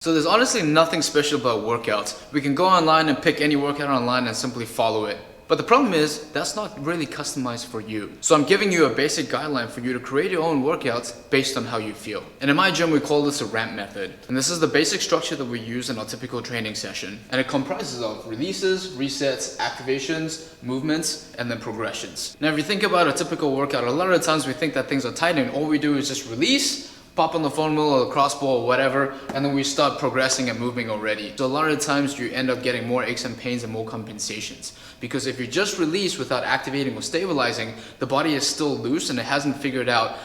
So there's honestly nothing special about workouts. We can go online and pick any workout online and simply follow it. But the problem is, that's not really customized for you. So I'm giving you a basic guideline for you to create your own workouts based on how you feel. And in my gym, we call this a ramp method. And this is the basic structure that we use in our typical training session. And it comprises of releases, resets, activations, movements, and then progressions. Now, if you think about a typical workout, a lot of times we think that things are tight and all we do is just release, pop on the foam roll or the crossbar or whatever, and then we start progressing and moving already. So a lot of times you end up getting more aches and pains and more compensations. Because if you just release without activating or stabilizing, the body is still loose and it hasn't figured out,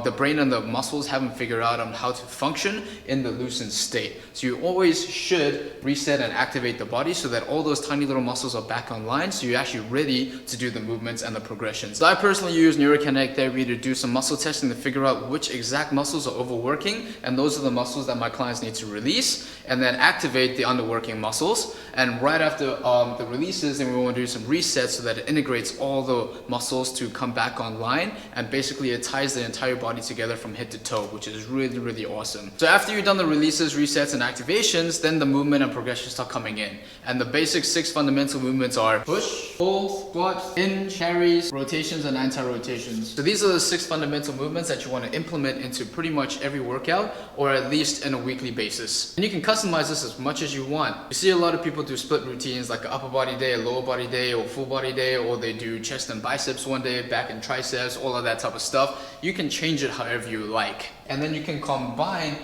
the brain and the muscles haven't figured out on how to function in the loosened state. So you always should reset and activate the body so that all those tiny little muscles are back online, so you're actually ready to do the movements and the progressions. So I personally use neurokinetic therapy to do some muscle testing to figure out which exact muscles are overworking, and those are the muscles that my clients need to release and then activate the underworking muscles. And right after the releases, then we want to do some resets so that it integrates all the muscles to come back online, and basically it ties the entire body together from head to toe, which is really, really awesome. So after you've done the releases, resets, and activations, then the movement and progression start coming in. And the basic 6 fundamental movements are push, pull, squat, hinge, carries, rotations, and anti-rotations. So these are the 6 fundamental movements that you want to implement into pretty much every workout, or at least in a weekly basis. And you can customize this as much as you want. You see a lot of people do split routines, like an upper body day, a lower body day, or full body day, or they do chest and biceps one day, back and triceps, all of that type of stuff. You can change it however you like. And then you can combine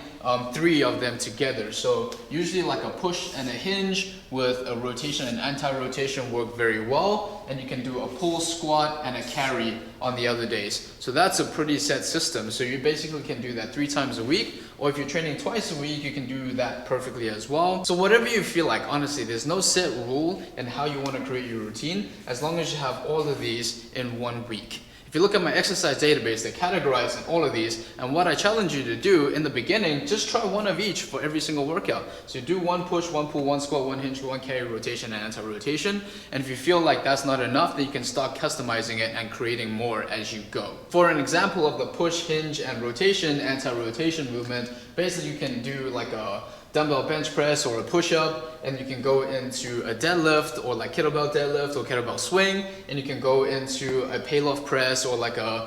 3 of them together. So usually like a push and a hinge with a rotation and anti-rotation work very well. And you can do a pull, squat, and a carry on the other days. So that's a pretty set system. So you basically can do that 3 times a week. Or if you're training twice a week, you can do that perfectly as well. So whatever you feel like, honestly, there's no set rule in how you want to create your routine, as long as you have all of these in 1 week. If you look at my exercise database, they're categorized in all of these, and what I challenge you to do in the beginning, just try one of each for every single workout. So you do 1 push, 1 pull, 1 squat, 1 hinge, 1 carry, rotation, and anti-rotation. And if you feel like that's not enough, then you can start customizing it and creating more as you go. For an example of the push, hinge, and rotation, anti-rotation movement, basically you can do like a dumbbell bench press or a push-up, and you can go into a deadlift or like kettlebell deadlift or kettlebell swing, and you can go into a payloft press or like a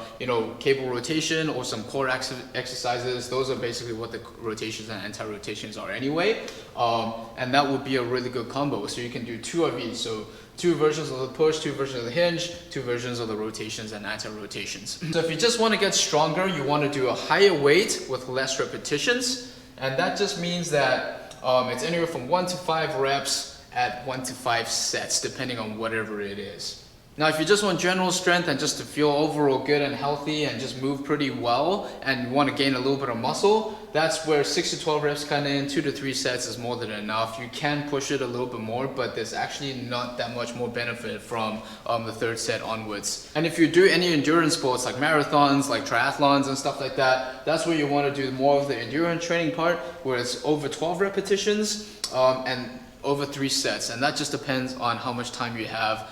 cable rotation or some core exercises. Those are basically what the rotations and anti-rotations are anyway, and that would be a really good combo. So you can do 2 of each. So 2 versions of the push, 2 versions of the hinge, 2 versions of the rotations and anti-rotations. So if you just want to get stronger, you want to do a higher weight with less repetitions. And that just means that it's anywhere from 1 to 5 reps at 1 to 5 sets, depending on whatever it is. Now, if you just want general strength and just to feel overall good and healthy and just move pretty well and you want to gain a little bit of muscle, that's where 6 to 12 reps kind of in, 2 to 3 sets is more than enough. You can push it a little bit more, but there's actually not that much more benefit from the 3rd set onwards. And if you do any endurance sports like marathons, like triathlons and stuff like that, that's where you want to do more of the endurance training part, where it's over 12 repetitions and over 3 sets. And that just depends on how much time you have.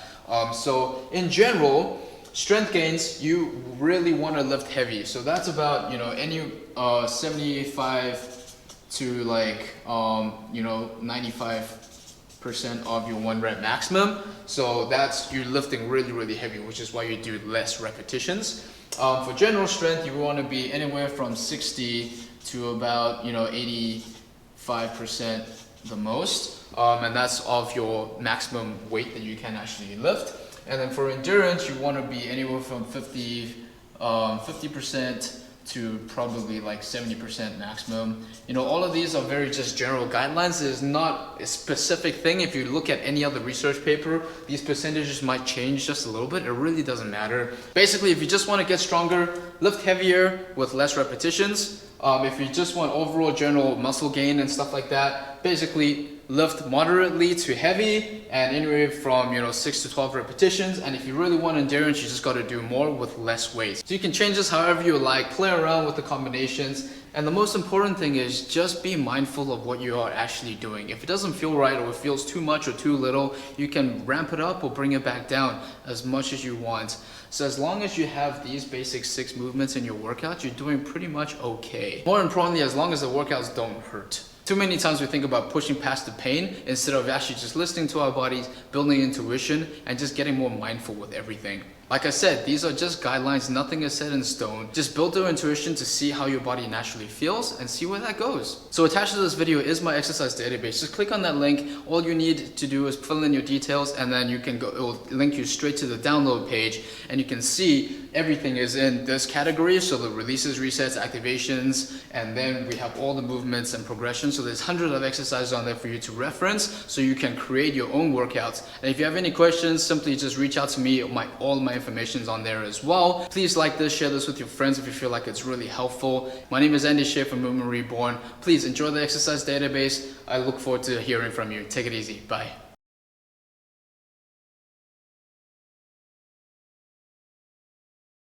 So in general, strength gains, you really want to lift heavy. So that's about, any 75 to like, 95% of your 1 rep maximum. So that's, you're lifting really, really heavy, which is why you do less repetitions. For general strength, you want to be anywhere from 60 to about, 85% the most. And that's of your maximum weight that you can actually lift. And then for endurance, you want to be anywhere from 50% to probably like 70% maximum. All of these are very just general guidelines. There's not a specific thing. If you look at any other research paper, these percentages might change just a little bit. It really doesn't matter. Basically, if you just want to get stronger, lift heavier with less repetitions. If you just want overall general muscle gain and stuff like that, basically lift moderately to heavy and anywhere from 6 to 12 repetitions. And if you really want endurance, you just got to do more with less weight. So you can change this however you like, play around with the combinations. And the most important thing is just be mindful of what you are actually doing. If it doesn't feel right or it feels too much or too little, you can ramp it up or bring it back down as much as you want. So as long as you have these basic 6 movements in your workout, you're doing pretty much okay. More importantly, as long as the workouts don't hurt. Too many times we think about pushing past the pain instead of actually just listening to our bodies, building intuition, and just getting more mindful with everything. Like I said, these are just guidelines, nothing is set in stone. Just build your intuition to see how your body naturally feels and see where that goes. So attached to this video is my exercise database. Just click on that link. All you need to do is fill in your details, and then you can go, it will link you straight to the download page, and you can see everything is in this category. So the releases, resets, activations, and then we have all the movements and progressions. So there's hundreds of exercises on there for you to reference so you can create your own workouts. And if you have any questions, simply just reach out to me. All my information is on there as well. Please like this, share this with your friends if you feel like it's really helpful. My name is Andy Shea from Movement Reborn. Please enjoy the exercise database. I look forward to hearing from you. Take it easy. Bye.